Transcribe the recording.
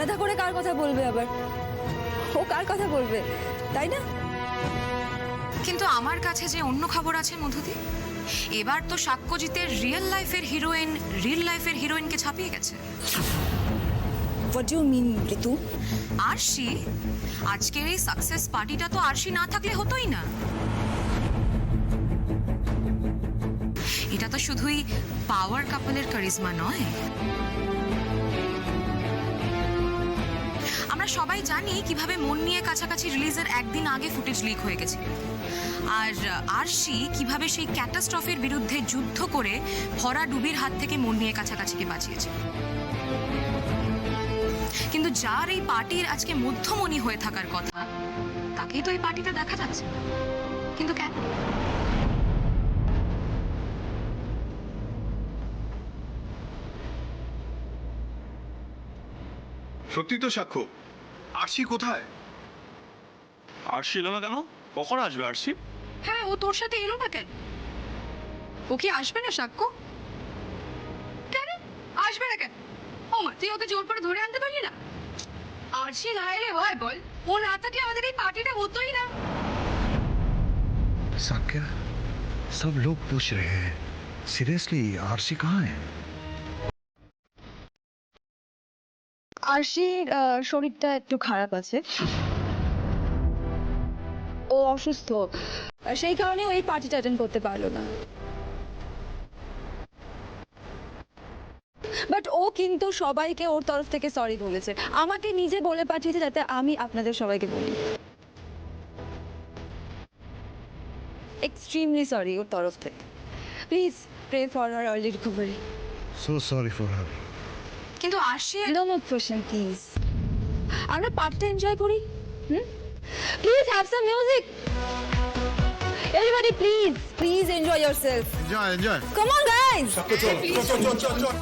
আলাদা করে কার কথা বলবে আবার? ও কার কথা বলবে, তাই না? কিন্তু আমার কাছে যে অন্য খবর আছে মধুদি, এবার তো সাক্ষ্যজিতের রিয়েল লাইফের হিরোইনকে ছাপিয়ে গেছে। হোয়াট ডু ইউ মিন ঋতু? আরশি, আজকের এই সাকসেস পার্টিটা তো আরশি না থাকলে হতোই না। এটা তো শুধুই পাওয়ার কাপলের কারিজমা নয়, আমরা সবাই জানি কিভাবে মন নিয়ে কাছাকাছি রিলিজের একদিন আগে ফুটেজ লিক হয়ে গেছে, আর আরশি কিভাবে সেই ক্যাটাস্ট্রফির বিরুদ্ধে যুদ্ধ করে ভরা ডুবির হাত থেকে মন নিয়ে কাছাকাছিকে বাঁচিয়েছে। কিন্তু যার এই পার্টির আজকে মধ্যমণি হয়ে থাকার কথা, তাকেই তো এই পার্টিটা দেখা যাচ্ছে। কিন্তু কেন? সত্যি তো সাক্ষ্য, আরশি কোথায়? আরশি এলো না কেন? কখন আসবে আরশি? হ্যাঁ, ও তোর সাথে এলো না কেন? ও কি আসবে না সাক্ষ্য? কেন আসবে না কেন? ও মা, তুই ওকে জোর করে ধরে আনতে পারলি না? আরশি গায়ে হয় বল, ও না থাকলে আমাদের এই পার্টিটা হতোই না। साक्या, सब लोग पूछ रहे हैं सीरियसली आरसी कहाँ है? আরশির শরীরটা একটু খারাপ আছে, ও অসুস্থ, সেই কারণে ওই পার্টিটা অ্যাটেন্ড করতে পারলো না। বাট ও কিন্তু সবাইকে ওর তরফ থেকে সরি বলেছে, আমাকে নিজে বলে পাঠিয়েছে যাতে আমি আপনাদের সবাইকে বলি। এক্সট্রিমলি সরি ওর তরফ থেকে। Please pray for her early recovery. So sorry for her. কিন্তু Arshi no more question please, আমরা পার্টটা এনজয় করি। Please have some music everybody, please enjoy yourself. Enjoy, enjoy. Come on guys. চল চল চল চল চল